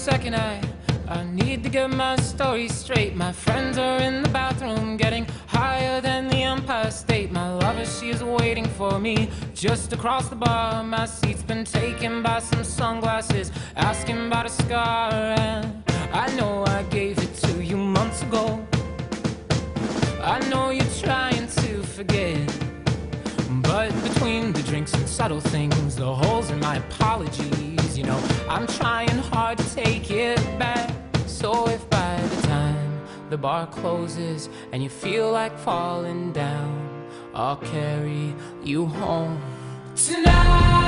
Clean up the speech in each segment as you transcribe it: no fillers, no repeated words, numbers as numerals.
second, I need to get my story straight. My friends are in the bathroom getting higher than the Empire State. My lover, she is waiting for me just across the bar. My seat's been taken by some sunglasses asking about a scar, and I know I gave it to you months ago. I know you're trying to forget, but between the drinks and subtle things, the holes in my apologies, you know, I'm trying hard to take it back. So if by the time the bar closes and you feel like falling down, I'll carry you home tonight.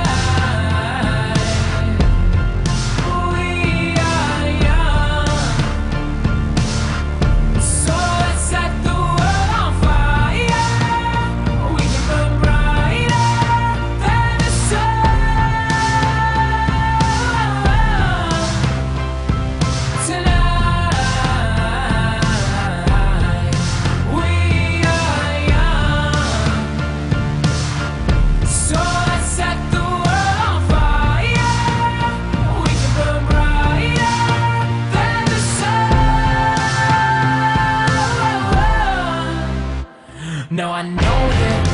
Now I know that